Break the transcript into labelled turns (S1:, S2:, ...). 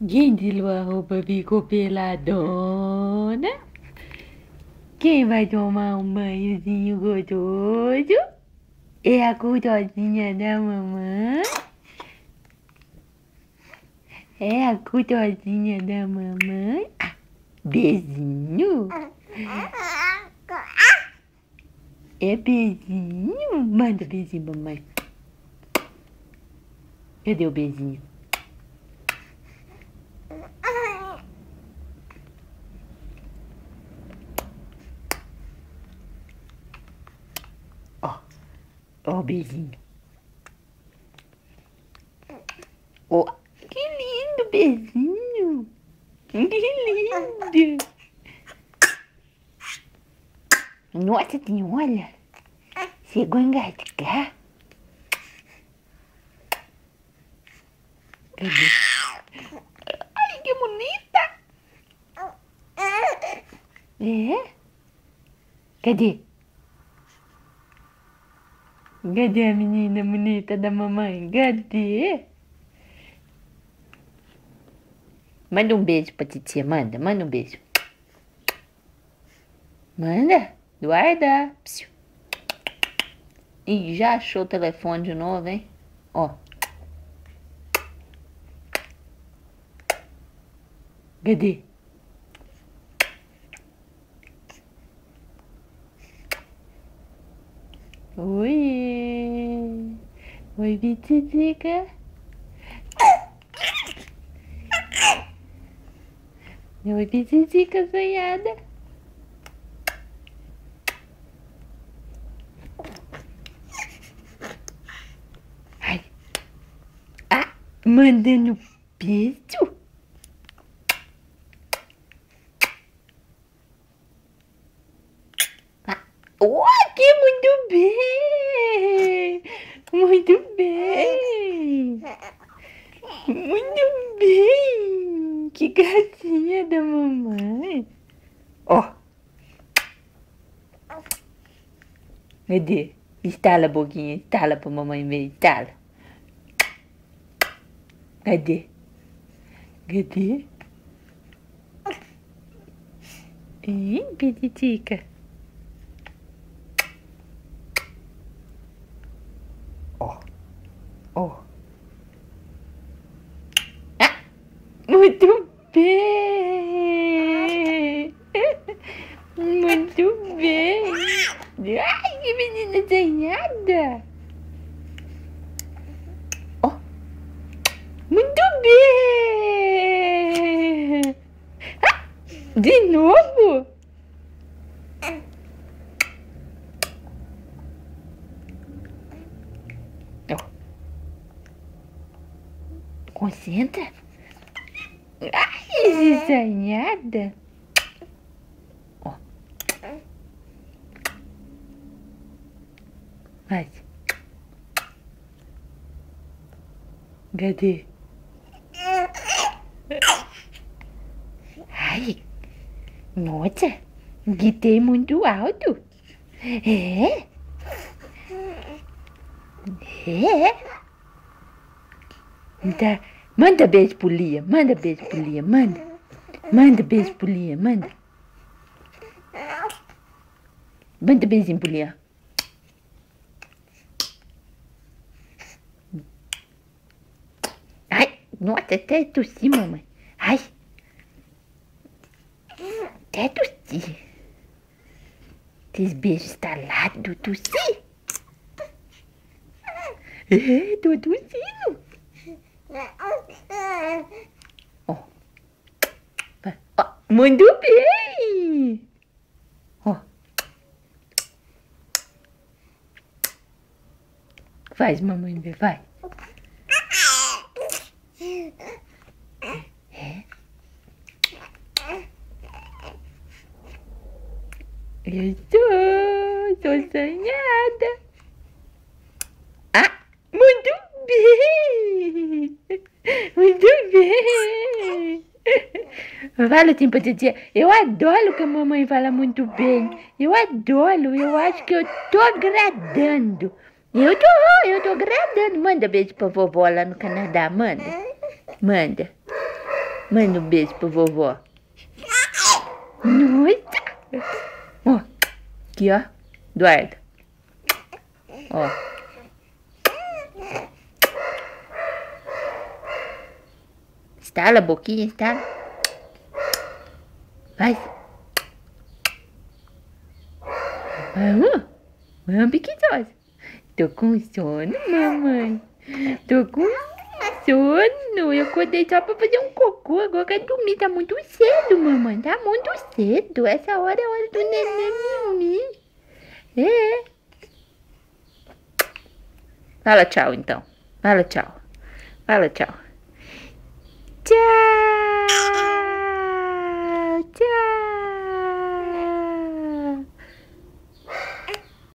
S1: Quem tirou a roupa ficou peladona? Quem vai tomar um banhozinho gostoso? É a cutosinha da mamãe? É a cutosinha da mamãe? Ah, beijinho? É beijinho? Manda beijinho, mamãe. Cadê o beijinho? Ó, ó o beijinho. Ó, que lindo beijinho. Que lindo. Nossa senhora. Chegou a engasgar. Cadê? Ai, que bonita. É? Cadê? Cadê a menina bonita da mamãe? Cadê? Manda um beijo pra titia, manda um beijo. Manda, guarda. Psiu. Ih, já achou o telefone de novo, hein? Ó. Cadê? Oi. Oi, Bititica. Oi, Bititica sonhada. Ai. Ah, mandando beijo. Oh, que muito bem! Muito bem! Muito bem! Que gracinha da mamãe! Ó! Cadê? Estala a boquinha, estala pra mamãe ver, estala. Cadê? Cadê? Hein, Pititica? Ó, ó. Ah, muito bem! Muito bem! Ai, que menina desenhada! Ó, muito bem! Ah, de novo? Ó. Concentra. Ai, desenhada. Ó. Vai. Cadê? Ai, nossa, gritei muito alto. É? É? Tá. Manda beijo pro Lia, manda beijo pro Lia, manda. Manda beijo pro Lia, manda. Manda beijinho pro Lia. Ai, nossa, até tossi, mamãe. Ai. Até tossi. Esses beijos estalados, tossi. É, tô tossindo. Ó. Ó, muito bem. Ó. Faz, mamãe, ver, vai. É. Eu sou sonhada. Ah, muito bem. Muito bem. Fala assim pra titia. Eu adoro que a mamãe fala muito bem. Eu adoro. Eu acho que eu tô agradando. Eu tô agradando. Manda beijo pra vovó lá no Canadá. Manda. Manda. Manda um beijo pra vovó. Nossa. Ó, aqui, ó. Eduardo. Ó. Estala a boquinha, estala. Vai. Vamos. Vamos, Piquitosa. Tô com sono, mamãe. Tô com sono. Eu acordei só pra fazer um cocô. Agora eu quero dormir. Tá muito cedo, mamãe. Tá muito cedo. Essa hora é a hora do neném dormir. É. Fala tchau, então. Fala tchau. Fala tchau. Tchau.